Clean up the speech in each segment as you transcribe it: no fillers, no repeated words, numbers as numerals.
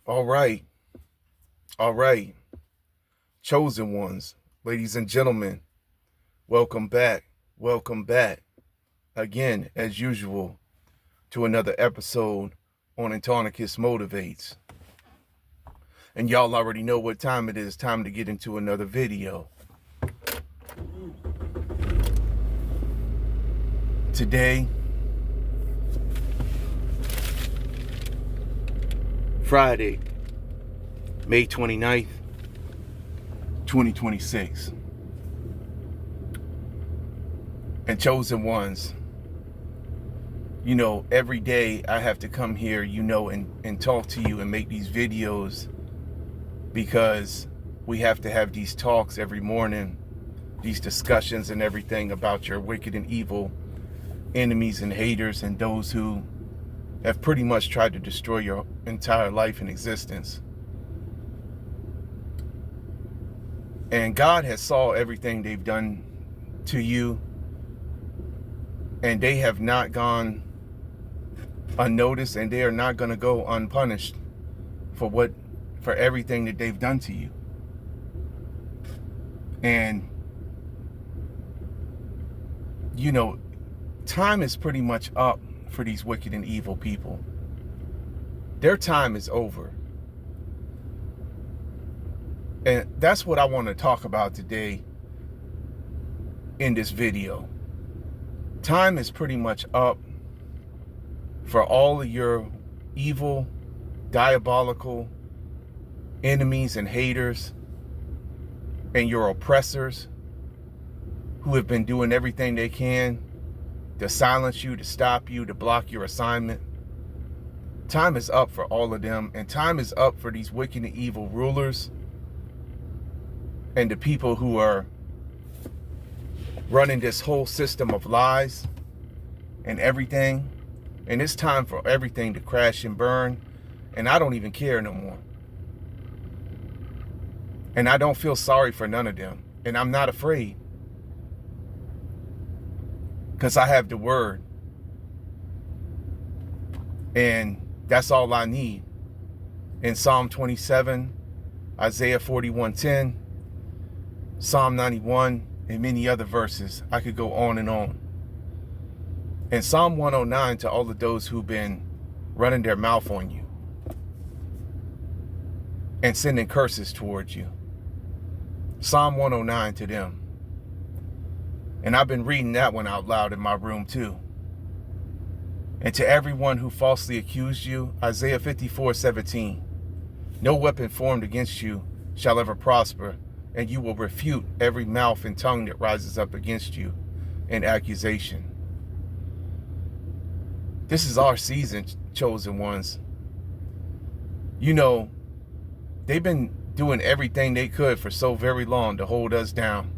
All right. All right. Chosen ones, ladies and gentlemen, welcome back. Welcome back again, as usual, to another episode on Antonicus Motivates. And y'all already know what time it is. Time to get into another video. Today, Friday, May 29th, 2026. And chosen ones, every day I have to come here, and talk to you and make these videos because we have to have these talks every morning, these discussions and everything about your wicked and evil enemies and haters and those who have pretty much tried to destroy your entire life and existence. And God has saw everything they've done to you, and they have not gone unnoticed, and they are not going to go unpunished for everything that they've done to you. And time is pretty much up for these wicked and evil people. Their time is over. And that's what I want to talk about today in this video. Time is pretty much up for all of your evil, diabolical enemies and haters and your oppressors who have been doing everything they can to silence you, to stop you, to block your assignment. Time is up for all of them, and time is up for these wicked and evil rulers and the people who are running this whole system of lies and everything. And it's time for everything to crash and burn, and I don't even care no more. And I don't feel sorry for none of them, and I'm not afraid, because I have the word, and that's all I need. In Psalm 27, Isaiah 41:10, Psalm 91, and many other verses. I could go on and on. And Psalm 109 to all of those who've been running their mouth on you and sending curses towards you. Psalm 109 to them. And I've been reading that one out loud in my room too. And to everyone who falsely accused you, Isaiah 54:17. No weapon formed against you shall ever prosper, and you will refute every mouth and tongue that rises up against you in accusation. This is our season, chosen ones. They've been doing everything they could for so very long to hold us down,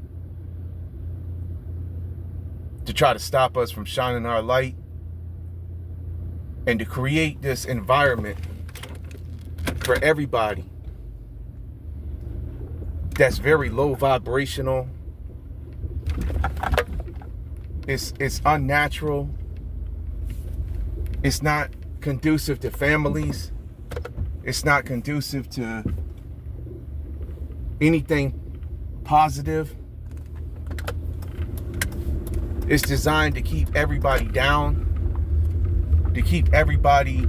to try to stop us from shining our light, and to create this environment for everybody that's very low vibrational. It's unnatural. It's not conducive to families. It's not conducive to anything positive. It's designed to keep everybody down, to keep everybody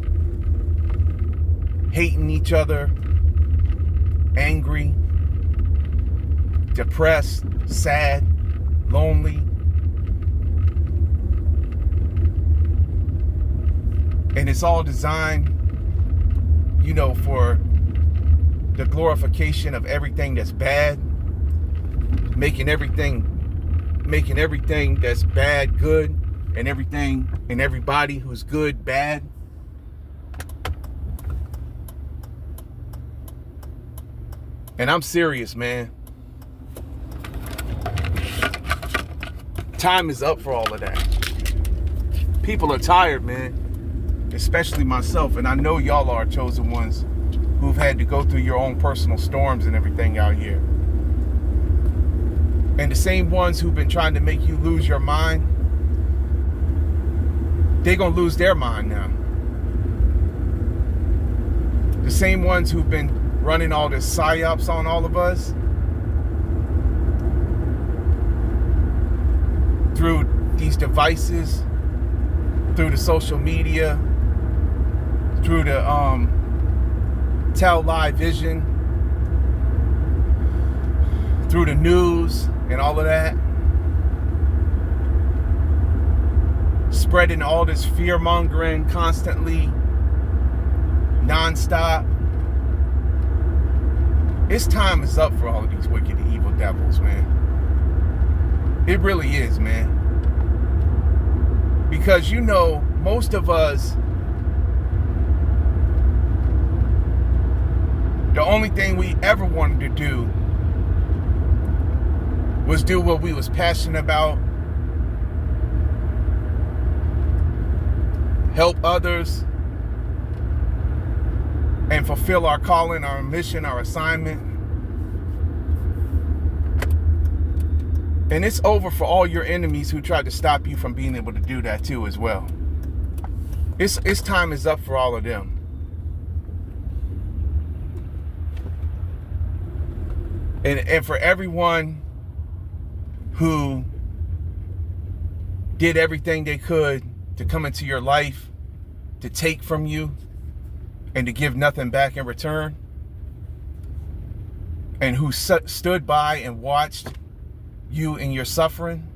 hating each other, angry, depressed, sad, lonely. And it's all designed, for the glorification of everything that's bad, making everything that's bad good, and everything and everybody who's good bad. And I'm serious, man. Time is up for all of that. People are tired, man. Especially myself, and I know y'all are chosen ones who've had to go through your own personal storms and everything out here. And the same ones who've been trying to make you lose your mind, they're gonna lose their mind now. The same ones who've been running all this psyops on all of us through these devices, through the social media, through the live vision, through the news and all of that, spreading all this fear-mongering constantly, non-stop. Its time is up for all of these wicked and evil devils, man. It really is, man. Because, you know, most of us, the only thing we ever wanted to do was do what we was passionate about, help others, and fulfill our calling, our mission, our assignment. And it's over for all your enemies who tried to stop you from being able to do that too as well. Its time is up for all of them. And for everyone who did everything they could to come into your life, to take from you, and to give nothing back in return, and who stood by and watched you in your suffering,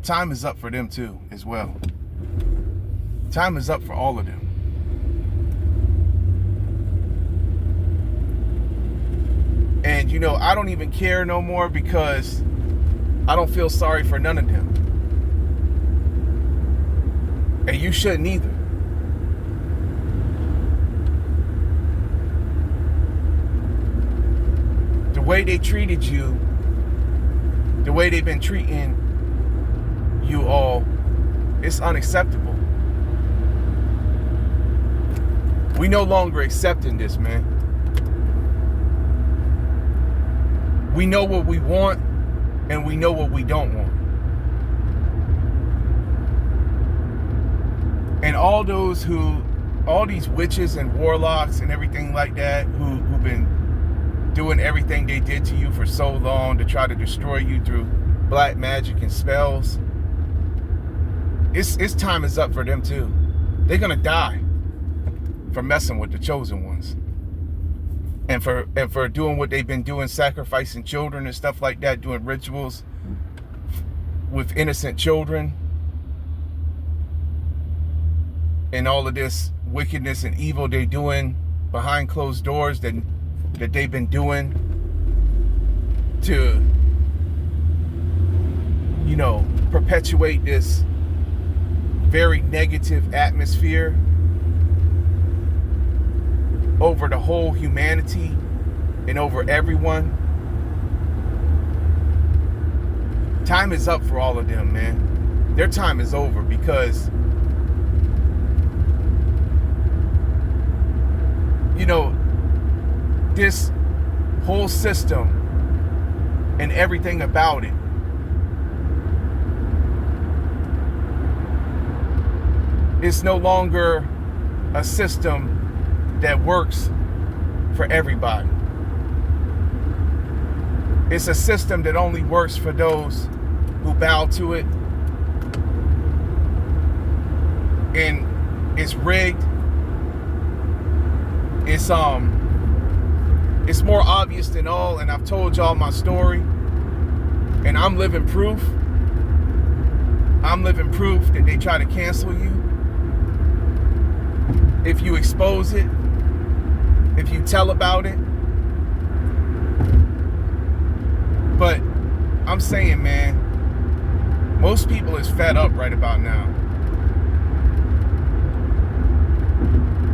time is up for them too as well. Time is up for all of them. And you know, I don't even care no more, because I don't feel sorry for none of them. And you shouldn't either. The way they treated you, the way they've been treating you all, it's unacceptable. We no longer accepting this, man. We know what we want, and we know what we don't want. And all these witches and warlocks and everything like that who've been doing everything they did to you for so long to try to destroy you through black magic and spells, its time is up for them too. They're gonna die for messing with the chosen ones, and for doing what they've been doing, sacrificing children and stuff like that, doing rituals with innocent children, and all of this wickedness and evil they're doing behind closed doors that they've been doing to, you know, perpetuate this very negative atmosphere over the whole humanity and over everyone. Time is up for all of them, man. Their time is over, because, you know, this whole system and everything about it is no longer a system that works for everybody. It's a system that only works for those who bow to it, and it's rigged. It's more obvious than all, and I've told y'all my story, and I'm living proof. I'm living proof that they try to cancel you if you expose it, if you tell about it. But I'm saying, man, most people is fed up right about now.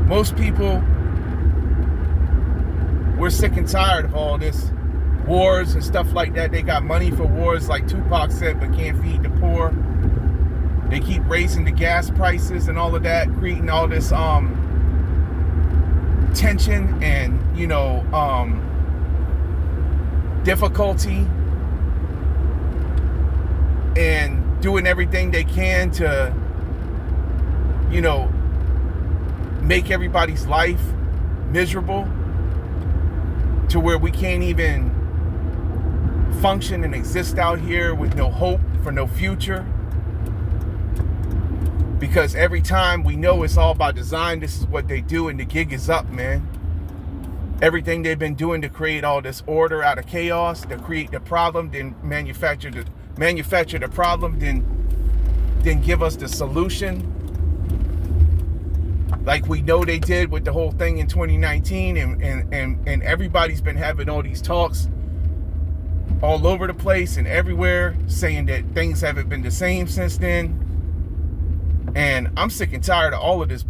Most people, we're sick and tired of all this wars and stuff like that. They got money for wars, like Tupac said, but can't feed the poor. They keep raising the gas prices and all of that, creating all this tension and, you know, difficulty, and doing everything they can to, you know, make everybody's life miserable to where we can't even function and exist out here with no hope for no future. Because every time we know it's all by design, this is what they do, and the gig is up, man. Everything they've been doing to create all this order out of chaos, to create the problem, then manufacture the problem, then give us the solution. Like we know they did with the whole thing in 2019, and everybody's been having all these talks all over the place and everywhere, saying that things haven't been the same since then. And I'm sick and tired of all of this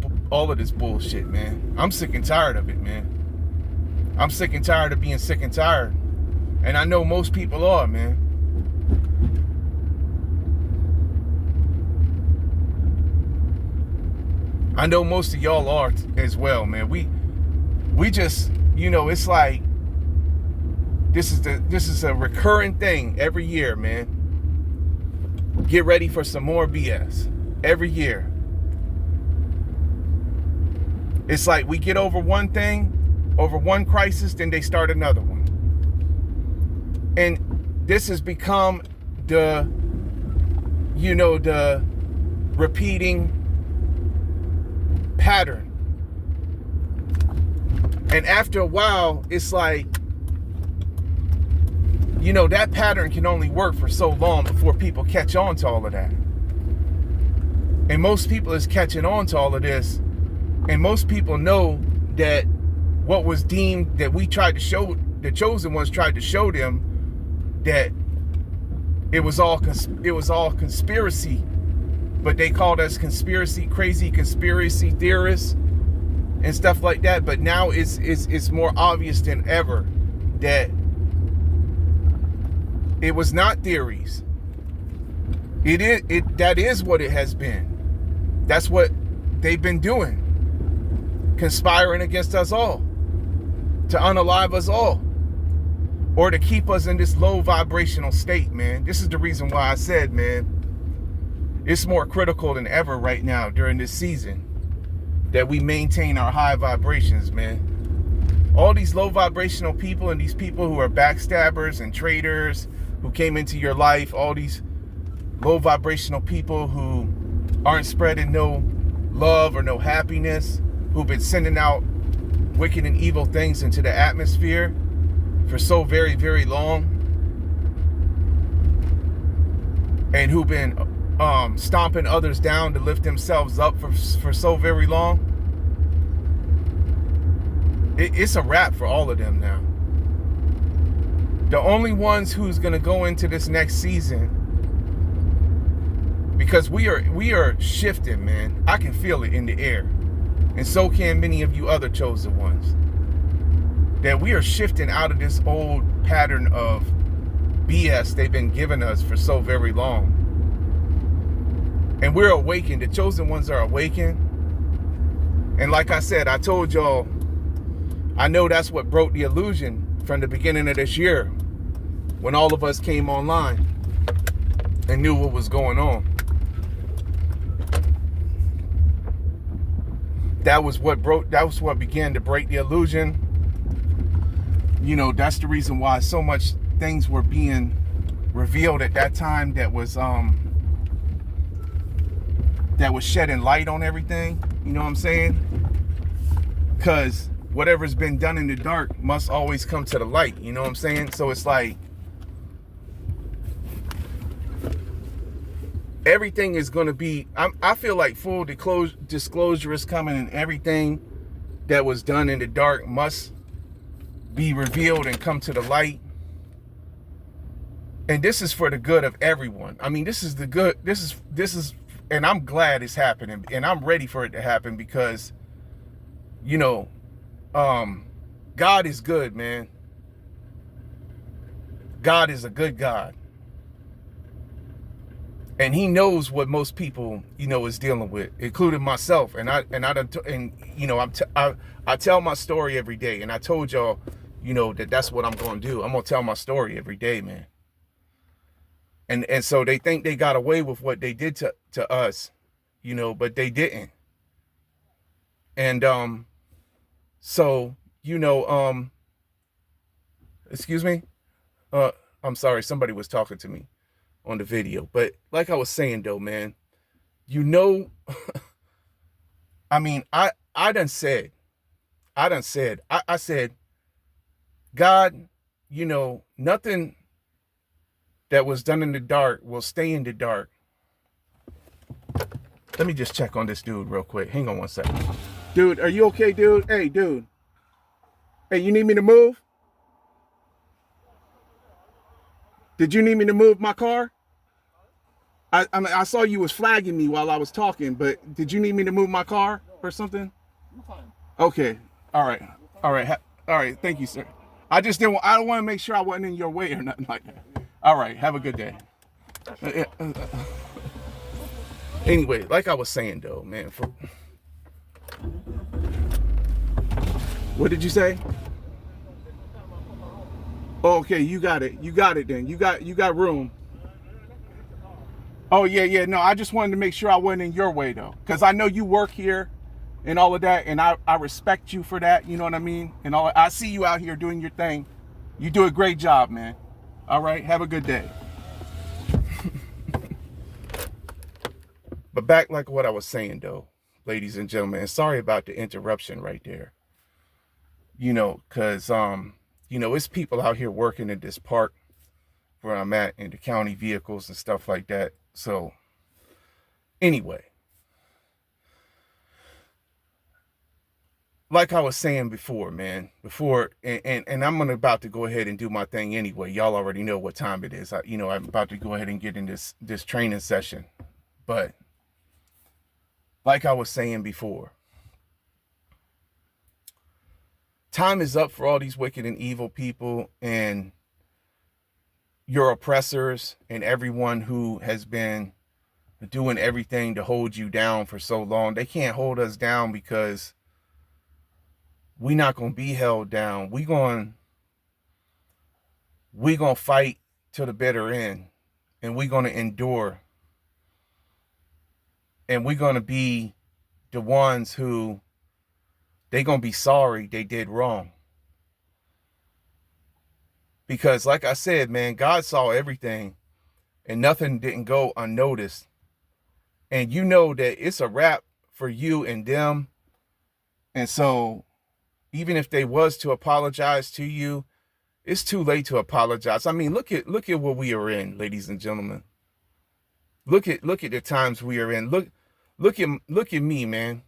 bullshit, man. I'm sick and tired of it, man. I'm sick and tired of being sick and tired. And I know most people are, man. I know most of y'all are as well, man. We just, it's like this is a recurring thing every year, man. Get ready for some more BS every year. It's like we get over one thing, over one crisis, then they start another one. And this has become the repeating pattern. And after a while, it's like, that pattern can only work for so long before people catch on to all of that. And most people is catching on to all of this. And most people know that what was deemed, that we tried to show, the chosen ones tried to show them that it was all conspiracy, but they called us crazy conspiracy theorists and stuff like that. But now it's more obvious than ever that it was not theories. That is what it has been. That's what they've been doing, conspiring against us all, to unalive us all, or to keep us in this low vibrational state, man. This is the reason why I said, man, it's more critical than ever right now during this season that we maintain our high vibrations, man. All these low vibrational people and these people who are backstabbers and traitors who came into your life, all these low vibrational people who aren't spreading no love or no happiness, who've been sending out wicked and evil things into the atmosphere for so very, very long, and who've been stomping others down to lift themselves up for so very long. It's a wrap for all of them now. The only ones who's going to go into this next season, because we are shifting, man. I can feel it in the air, and so can many of you other chosen ones, that we are shifting out of this old pattern of BS they've been giving us for so very long. And we're awakened. The chosen ones are awakened. And like I said, I told y'all, I know that's what broke the illusion from the beginning of this year, when all of us came online and knew what was going on. That was what began to break the illusion. That's the reason why so much things were being revealed at that time that was shedding light on everything. You know what I'm saying? Because whatever's been done in the dark must always come to the light. You know what I'm saying? So it's like everything is going to be, I feel like full disclosure is coming, and everything that was done in the dark must be revealed and come to the light. And this is for the good of everyone. I mean, this is the good, this is, and I'm glad it's happening, and I'm ready for it to happen, because, God is good, man. God is a good God. And he knows what most people, is dealing with, including myself. I tell my story every day. And I told y'all, that's what I'm going to do. I'm going to tell my story every day, man. And so they think they got away with what they did to us, but they didn't. And So, excuse me. I'm sorry, somebody was talking to me on the video. But like I was saying though, man, you know, I mean, I done said, I said, God, nothing that was done in the dark will stay in the dark. Let me just check on this dude real quick. Hang on one second. Dude, are you okay, dude? Hey, dude. Hey, you need me to move? Did you need me to move my car? I saw you was flagging me while I was talking, but did you need me to move my car or something? You're fine. Okay. All right. All right. All right. Thank you, sir. I don't want to make sure I wasn't in your way or nothing like that. All right. Have a good day. Anyway, like I was saying though, man, what did you say? Oh, okay, you got it. You got it then. You got room. Oh yeah. No, I just wanted to make sure I wasn't in your way though. Cause I know you work here and all of that, and I respect you for that, you know what I mean? And I see you out here doing your thing. You do a great job, man. All right, have a good day. But back like what I was saying though, ladies and gentlemen, and sorry about the interruption right there. Cause it's people out here working in this park where I'm at in the county vehicles and stuff like that. So anyway, like I was saying before, man, and I'm about to go ahead and do my thing anyway. Y'all already know what time it is. I'm about to go ahead and get in this training session. But like I was saying before, time is up for all these wicked and evil people and your oppressors and everyone who has been doing everything to hold you down for so long. They can't hold us down because we're not going to be held down. We're going to fight to the bitter end, and we're going to endure. And we're going to be the ones who they're going to be sorry they did wrong. Because like I said, man, God saw everything and nothing didn't go unnoticed. And you know that it's a wrap for you and them. And so even if they was to apologize to you, it's too late to apologize. I mean, look at what we are in, ladies and gentlemen. Look at the times we are in. Look at me, man.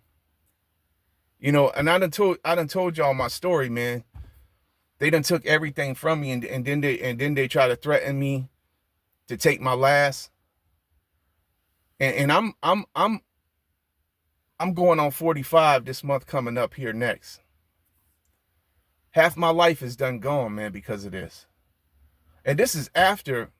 And I done told y'all my story, man. They done took everything from me, and then they try to threaten me to take my last. And I'm going on 45 this month coming up here next. Half my life is done gone, man, because of this. And this is after,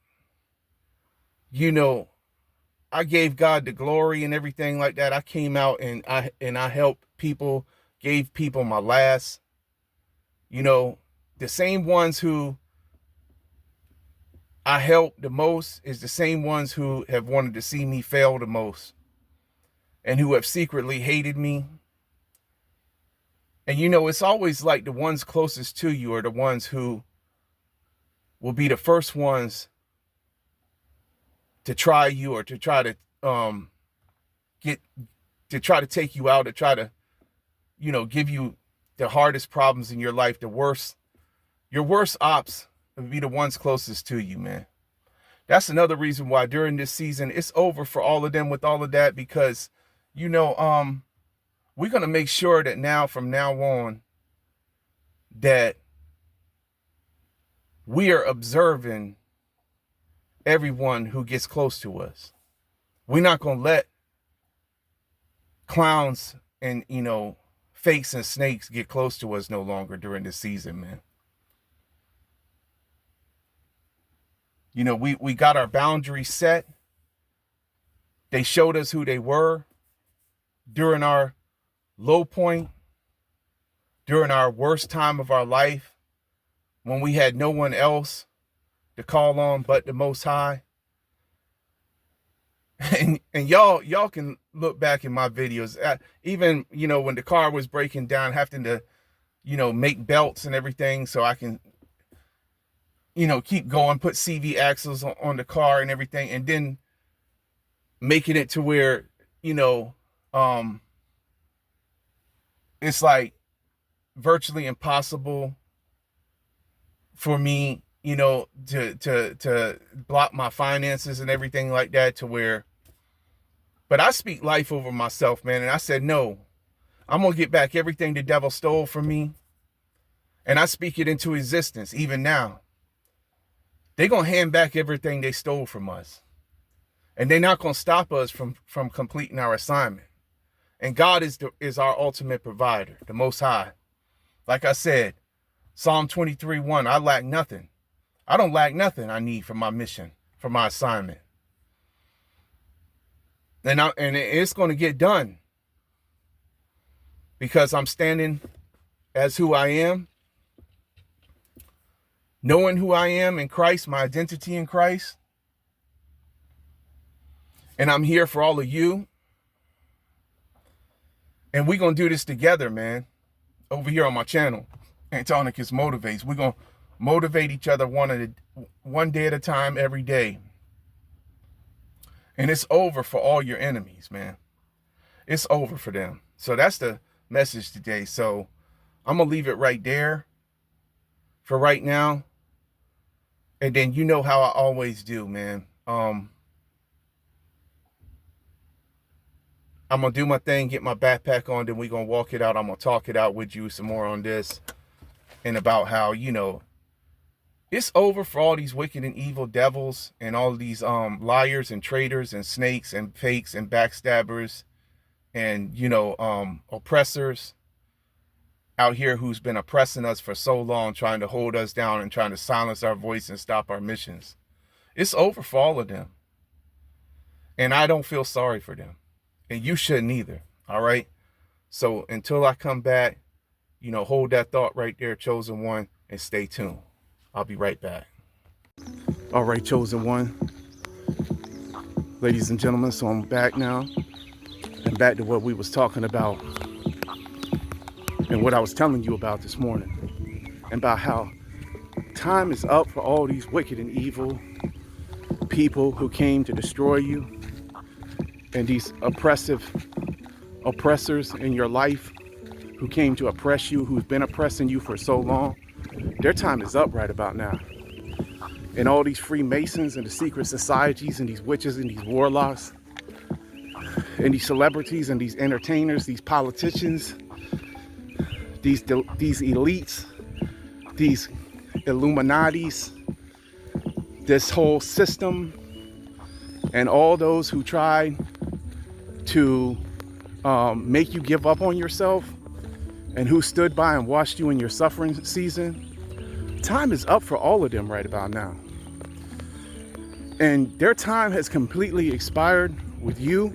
I gave God the glory and everything like that. I came out and I helped people, gave people my last. The same ones who I helped the most is the same ones who have wanted to see me fail the most and who have secretly hated me. And it's always like the ones closest to you are the ones who will be the first ones to try you or to try to try to take you out, to try to give you the hardest problems in your life. Your worst ops would be the ones closest to you, man. That's another reason why during this season it's over for all of them with all of that, because we're going to make sure that from now on that we are observing everyone who gets close to us. We're not going to let clowns and, fakes and snakes get close to us no longer during this season, man. We got our boundaries set. They showed us who they were during our low point, during our worst time of our life, when we had no one else to call on but the Most High. And y'all can look back in my videos, even when the car was breaking down, having to make belts and everything so I can, keep going, put CV axles on the car and everything, and then making it to where, it's like virtually impossible for me, to block my finances and everything like that, to where, but I speak life over myself, man. And I said, no, I'm going to get back everything the devil stole from me. And I speak it into existence even now. They're going to hand back everything they stole from us. And they're not going to stop us from completing our assignment. And God is our ultimate provider, the Most High. Like I said, Psalm 23:1, I lack nothing. I don't lack nothing I need for my mission, for my assignment. And it's going to get done. Because I'm standing as who I am. Knowing who I am in Christ, my identity in Christ. And I'm here for all of you. And we're going to do this together, man. Over here on my channel, Antonicus Motivates. We're going to motivate each other one day at a time, every day. And it's over for all your enemies, man. It's over for them. So that's the message today. So I'm going to leave it right there for right now. And then you know how I always do, man. I'm going to do my thing, get my backpack on, then we're going to walk it out. I'm going to talk it out with you some more on this. And about how, it's over for all these wicked and evil devils and all these liars and traitors and snakes and fakes and backstabbers and, oppressors out here who's been oppressing us for so long, trying to hold us down and trying to silence our voice and stop our missions. It's over for all of them. And I don't feel sorry for them. And you shouldn't either. All right. So until I come back, hold that thought right there, chosen one, and stay tuned. I'll be right back. All right, chosen one. Ladies and gentlemen, so I'm back now. And back to what we was talking about. And what I was telling you about this morning. And about how time is up for all these wicked and evil people who came to destroy you. And these oppressors in your life who came to oppress you, who's been oppressing you for so long. Their time is up right about now. And all these Freemasons and the secret societies and these witches and these warlocks and these celebrities and these entertainers, these politicians, these elites, these Illuminatis, this whole system, and all those who try to make you give up on yourself and who stood by and watched you in your suffering season. Time is up for all of them right about now. And their time has completely expired with you.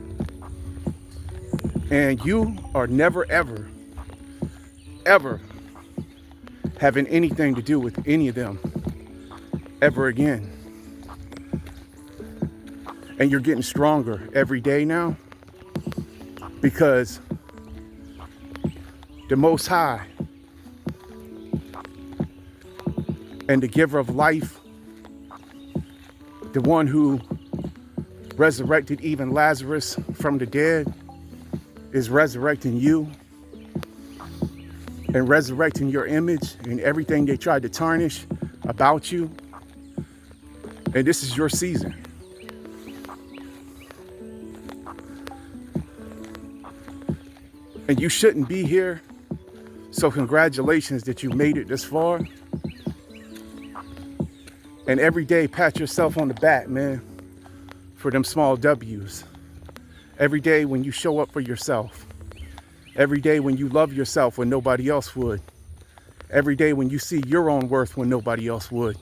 And you are never, ever, ever having anything to do with any of them ever again. And you're getting stronger every day now because the Most High and the giver of life, the one who resurrected even Lazarus from the dead, is resurrecting you and resurrecting your image and everything they tried to tarnish about you. And this is your season. And you shouldn't be here. So congratulations that you made it this far. And every day, pat yourself on the back, man, for them small W's. Every day when you show up for yourself. Every day when you love yourself when nobody else would. Every day when you see your own worth when nobody else would.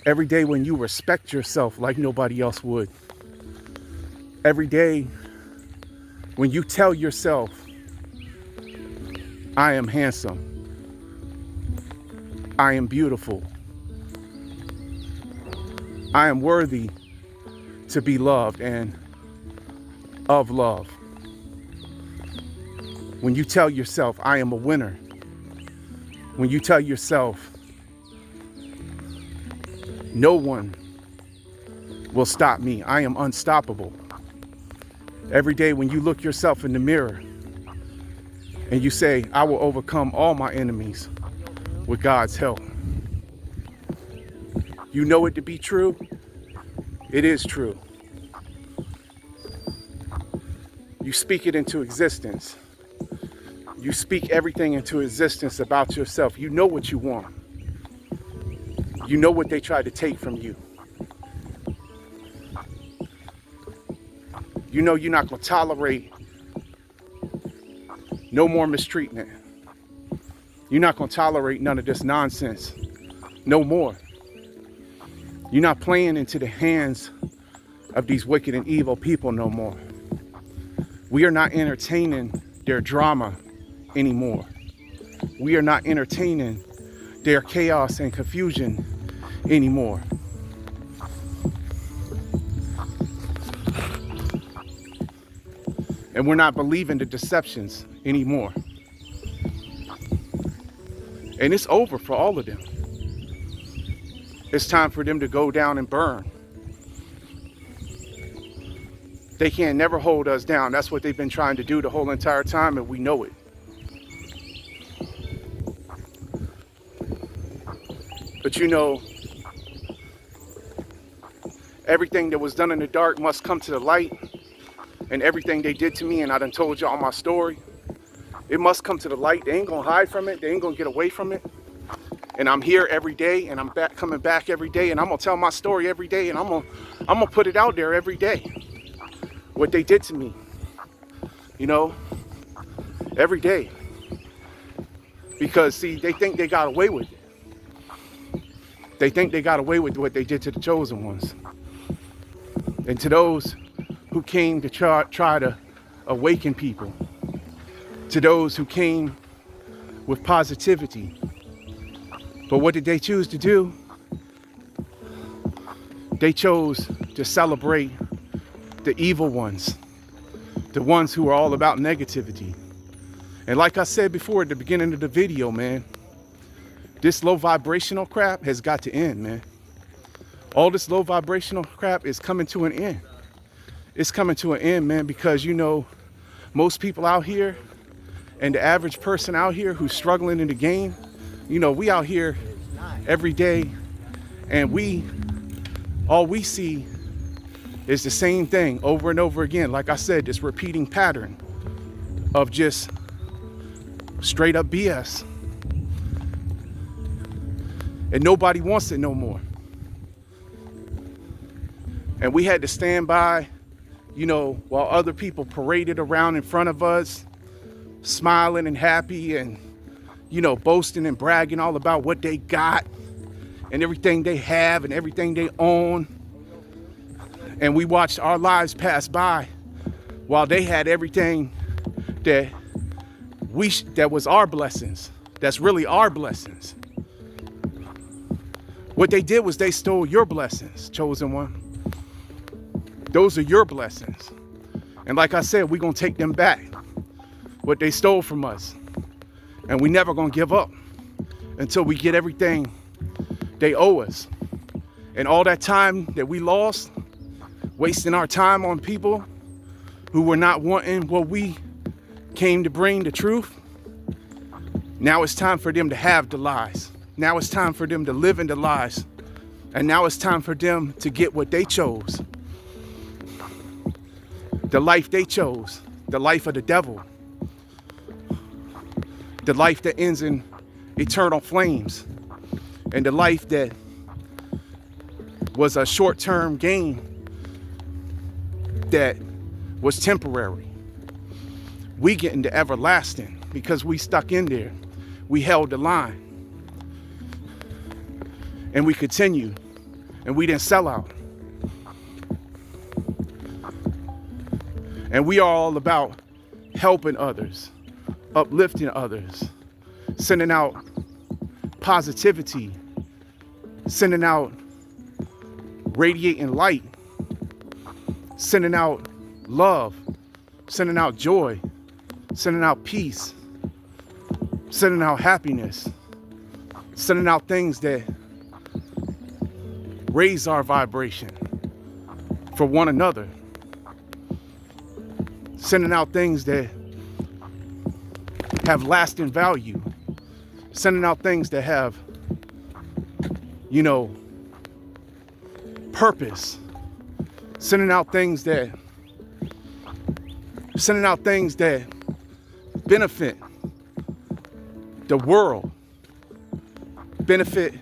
Every day when you respect yourself like nobody else would. Every day when you tell yourself, I am handsome. I am beautiful. I am worthy to be loved and of love. When you tell yourself, I am a winner. when you tell yourself, no one will stop me. I am unstoppable. Every day when you look yourself in the mirror and you say, I will overcome all my enemies with God's help. You know it to be true. It is true. You speak it into existence. You speak everything into existence about yourself. You know what you want. You know what they tried to take from you. You know you're not going to tolerate no more mistreatment. You're not going to tolerate none of this nonsense. No more. You're not playing into the hands of these wicked and evil people no more. We are not entertaining their drama anymore. We are not entertaining their chaos and confusion anymore. And we're not believing the deceptions anymore. And it's over for all of them. It's time for them to go down and burn. They can't never hold us down. That's what they've been trying to do the whole entire time, and we know it. But you know, everything that was done in the dark must come to the light. And everything they did to me, and I done told y'all my story, it must come to the light. They ain't gonna hide from it. They ain't gonna get away from it. And I'm here every day, and I'm coming back every day, and I'm gonna tell my story every day, and I'm gonna put it out there every day. What they did to me, you know, every day. Because see, they think they got away with it. They think they got away with what they did to the chosen ones. And to those who came to try to awaken people, to those who came with positivity. But what did they choose to do? They chose to celebrate the evil ones, the ones who are all about negativity. And like I said before at the beginning of the video, man, this low vibrational crap has got to end, man. All this low vibrational crap is coming to an end. It's coming to an end, man, because you know, most people out here and the average person out here who's struggling in the game, you know, we out here every day and all we see is the same thing over and over again. Like I said, this repeating pattern of just straight up BS. And nobody wants it no more. And we had to stand by, you know, while other people paraded around in front of us, smiling and happy and, you know, boasting and bragging all about what they got and everything they have and everything they own. And we watched our lives pass by while they had everything that was our blessings. That's really our blessings. What they did was they stole your blessings, chosen one. Those are your blessings. And like I said, we're going to take them back. What they stole from us. And we never going to give up until we get everything they owe us. And all that time that we lost, wasting our time on people who were not wanting what we came to bring, the truth. Now it's time for them to have the lies. Now it's time for them to live in the lies. And now it's time for them to get what they chose. The life they chose. The life of the devil. The life that ends in eternal flames. And the life that was a short-term gain that was temporary. We get into everlasting because we stuck in there. We held the line. And we continued. And we didn't sell out. And we are all about helping others, uplifting others, sending out positivity, sending out radiating light, sending out love, sending out joy, sending out peace, sending out happiness, sending out things that raise our vibration for one another, sending out things that have lasting value, sending out things that have, you know, purpose, sending out things that benefit the world, benefit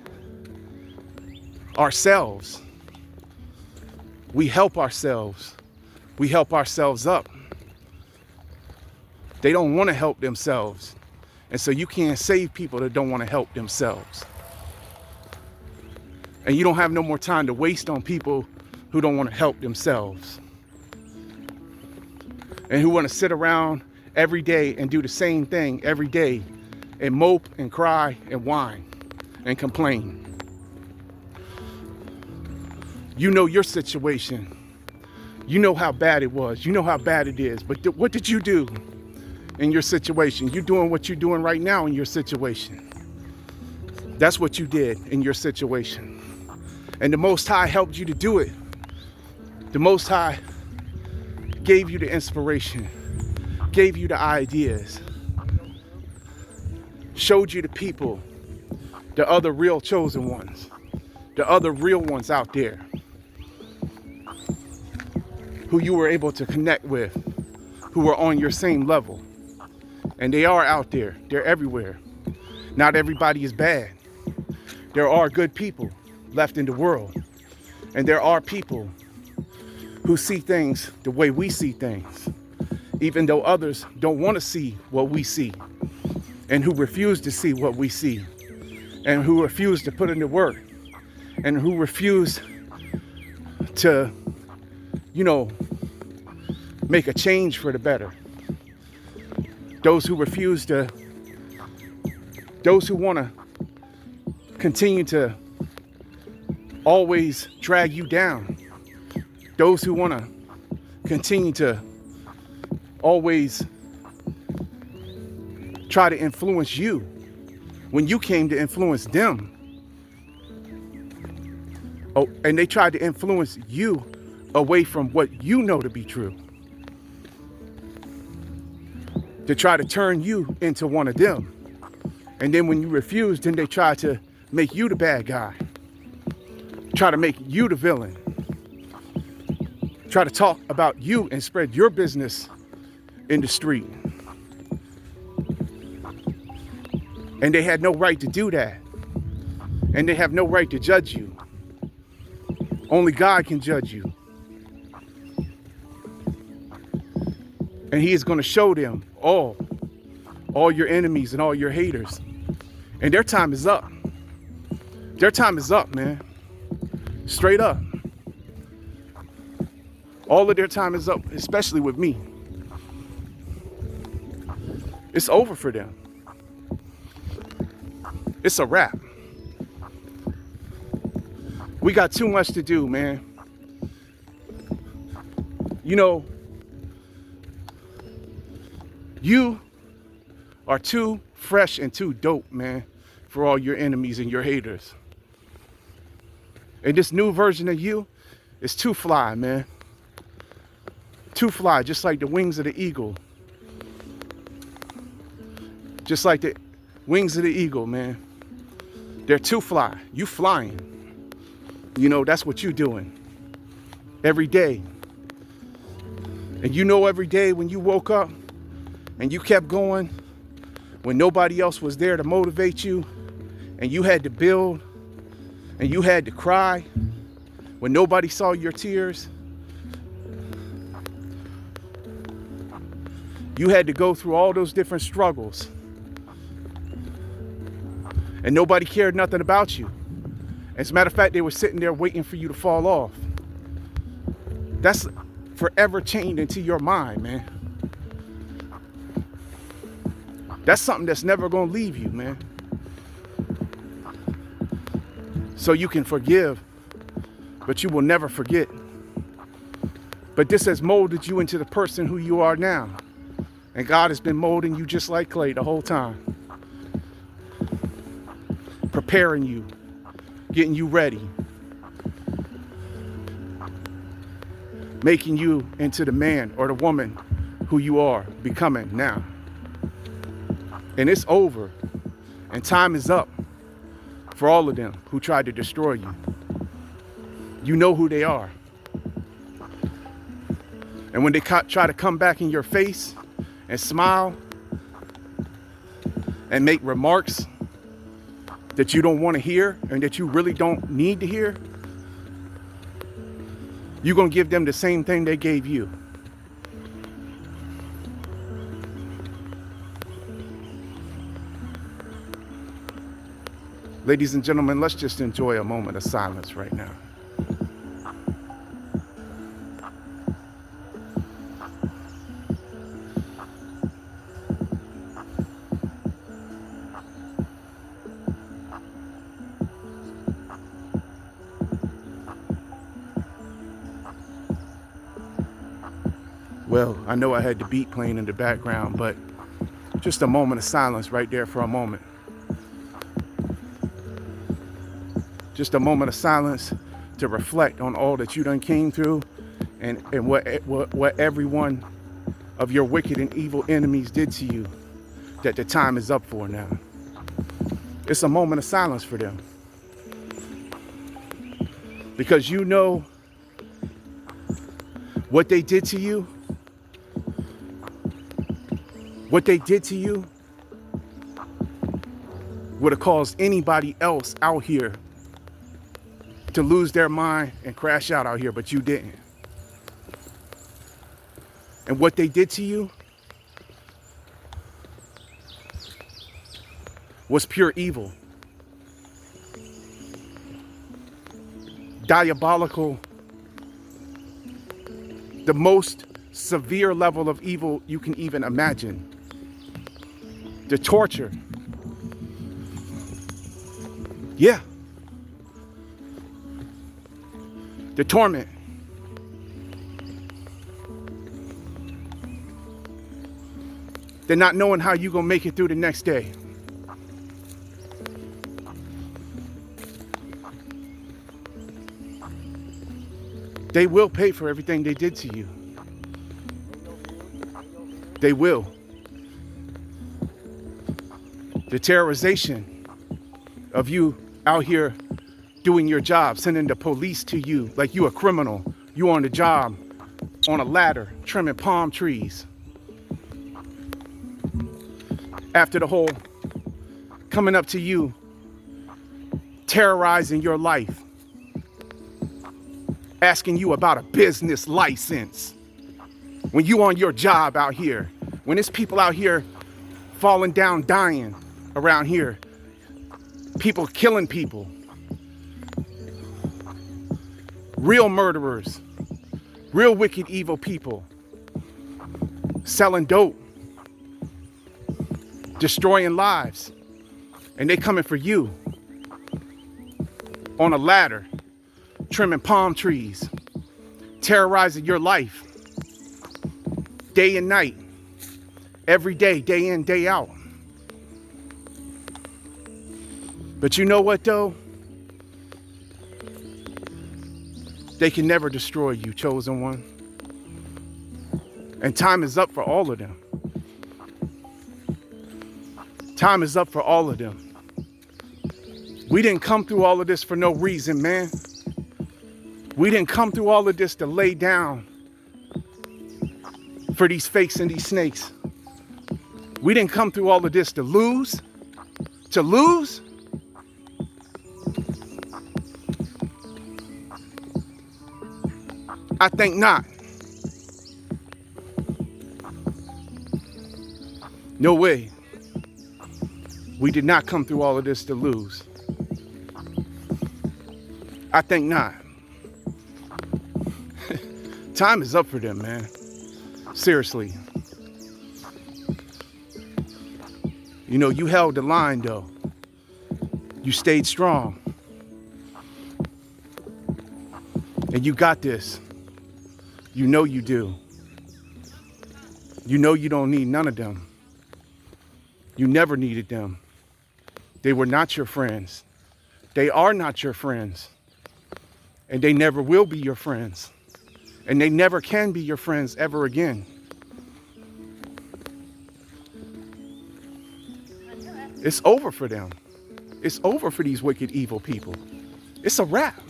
ourselves. We help ourselves. We help ourselves up. They don't want to help themselves. And so you can't save people that don't want to help themselves. And you don't have no more time to waste on people who don't want to help themselves. And who want to sit around every day and do the same thing every day and mope and cry and whine and complain. You know your situation. You know how bad it was. You know how bad it is. But what did you do in your situation? You're doing what you're doing right now in your situation. That's what you did in your situation. And the Most High helped you to do it. The Most High gave you the inspiration, gave you the ideas, showed you the people, the other real chosen ones, the other real ones out there who you were able to connect with, who were on your same level. And they are out there. They're everywhere. Not everybody is bad. There are good people left in the world. And there are people who see things the way we see things, even though others don't want to see what we see, and who refuse to see what we see, and who refuse to put in the work, and who refuse to, you know, make a change for the better. Those who refuse to, those who want to continue to always drag you down. Those who want to continue to always try to influence you when you came to influence them. Oh, and they tried to influence you away from what you know to be true. To try to turn you into one of them. And then when you refuse, then they try to make you the bad guy. Try to make you the villain. Try to talk about you and spread your business in the street. And they had no right to do that. And they have no right to judge you. Only God can judge you. And He is going to show them all your enemies and all your haters. And their time is up. Their time is up, man. Straight up. All of their time is up, especially with me. It's over for them. It's a wrap. We got too much to do, man. You know, you are too fresh and too dope, man, for all your enemies and your haters. And this new version of you is too fly, man. Too fly, just like the wings of the eagle. Just like the wings of the eagle, man. They're too fly. You flying. You know, that's what you're doing. Every day. And you know every day when you woke up and you kept going, when nobody else was there to motivate you, and you had to build, and you had to cry, when nobody saw your tears, you had to go through all those different struggles. And nobody cared nothing about you. As a matter of fact, they were sitting there waiting for you to fall off. That's forever chained into your mind, man. That's something that's never going to leave you, man. So you can forgive, but you will never forget. But this has molded you into the person who you are now. And God has been molding you just like clay the whole time. preparing you, getting you ready, making you into the man or the woman who you are becoming now. And it's over, and time is up for all of them who tried to destroy you. You know who they are. And when they try to come back in your face and smile and make remarks that you don't want to hear and that you really don't need to hear, you're going to give them the same thing they gave you. Ladies and gentlemen, let's just enjoy a moment of silence right now. Well, I know I had the beat playing in the background, but just a moment of silence right there for a moment. Just a moment of silence to reflect on all that you done came through and what every one of your wicked and evil enemies did to you that the time is up for now. It's a moment of silence for them. Because you know what they did to you. What they did to you would have caused anybody else out here to lose their mind and crash out here, but you didn't. And what they did to you was pure evil. Diabolical. The most severe level of evil you can even imagine. The torture. Yeah. The torment. The not knowing how you're going to make it through the next day. They will pay for everything they did to you. They will. The terrorization of you out here doing your job, sending the police to you like you a criminal. You on the job, on a ladder, trimming palm trees. After the whole coming up to you, terrorizing your life, asking you about a business license. When you on your job out here, when there's people out here falling down, dying around here, people killing people, real murderers, real wicked, evil people, selling dope, destroying lives, and they coming for you on a ladder, trimming palm trees, terrorizing your life, day and night, every day, day in, day out. But you know what though? They can never destroy you, chosen one. And time is up for all of them. Time is up for all of them. We didn't come through all of this for no reason, man. We didn't come through all of this to lay down for these fakes and these snakes. We didn't come through all of this to lose. To lose? I think not. No way. We did not come through all of this to lose. I think not. Time is up for them, man. Seriously. You know, you held the line, though. You stayed strong. And you got this. You know you do. You know you don't need none of them. You never needed them. They were not your friends. They are not your friends. And they never will be your friends. And they never can be your friends ever again. It's over for them. It's over for these wicked, evil people. It's a wrap.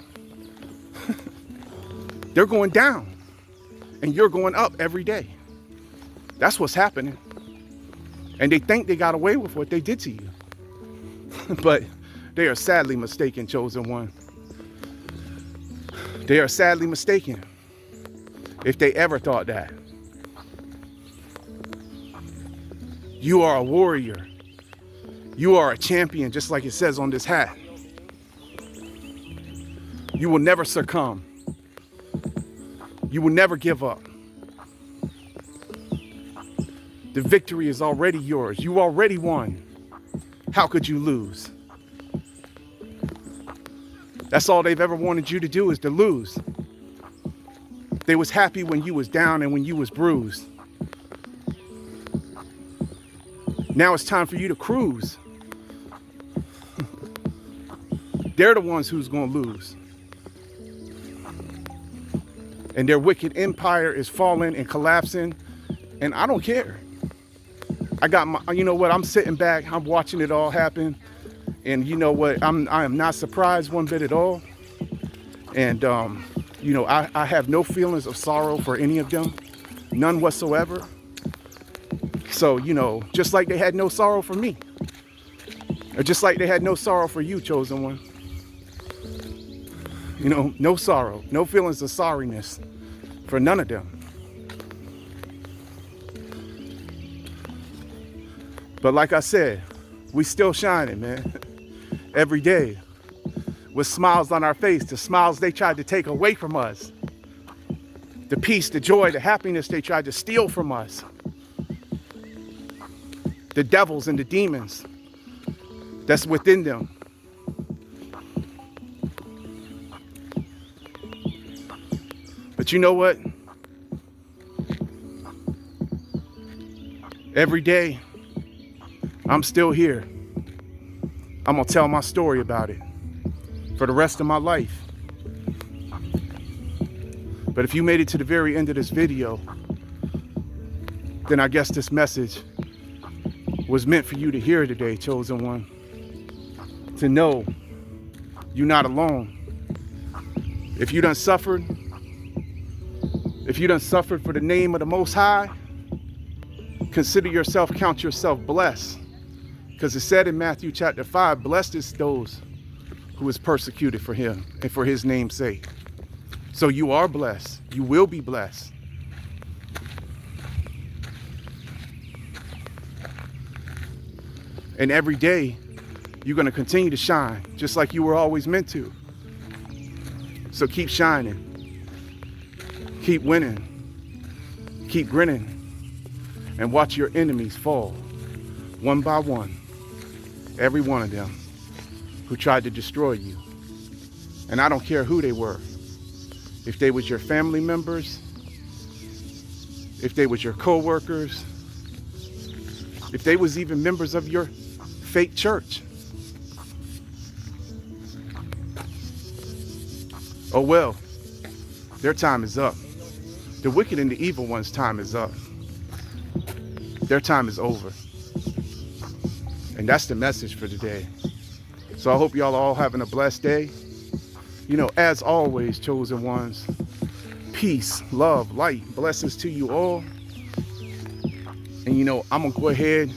They're going down. And you're going up every day. That's what's happening. And they think they got away with what they did to you. But they are sadly mistaken, chosen one. They are sadly mistaken if they ever thought that. You are a warrior. You are a champion, just like it says on this hat. You will never succumb. You will never give up. The victory is already yours. You already won. How could you lose? That's all they've ever wanted you to do, is to lose. They was happy when you was down and when you was bruised. Now it's time for you to cruise. They're the ones who's going to lose. And their wicked empire is falling and collapsing. And I don't care. I got my, you know what, I'm sitting back, I'm watching it all happen. And you know what, I am not surprised one bit at all. And, you know, I have no feelings of sorrow for any of them. None whatsoever. So, you know, just like they had no sorrow for me. Or just like they had no sorrow for you, chosen one. You know, no sorrow, no feelings of sorriness for none of them. But like I said, we still shining, man. Every day. With smiles on our face, the smiles they tried to take away from us. The peace, the joy, the happiness they tried to steal from us. The devils and the demons that's within them. But you know what? Every day, I'm still here. I'm gonna tell my story about it for the rest of my life. But if you made it to the very end of this video, then I guess this message was meant for you to hear today, chosen one. To know you're not alone. If you done suffered for the name of the Most High, consider yourself, count yourself blessed. Because it said in Matthew chapter 5, blessed is those who is persecuted for him and for his name's sake. So you are blessed. You will be blessed. And every day, you're going to continue to shine, just like you were always meant to. So keep shining. Keep winning. Keep grinning. And watch your enemies fall, one by one. Every one of them who tried to destroy you. And I don't care who they were. If they was your family members, if they was your co-workers, if they was even members of your fake church. Oh well, their time is up. The wicked and the evil ones' time is up. Their time is over. And that's the message for today. So I hope y'all are all having a blessed day. You know, as always, chosen ones, peace, love, light, blessings to you all. And you know, I'm gonna go ahead,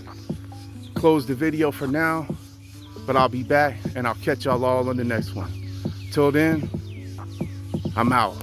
close the video for now, but I'll be back and I'll catch y'all all on the next one. Till then, I'm out.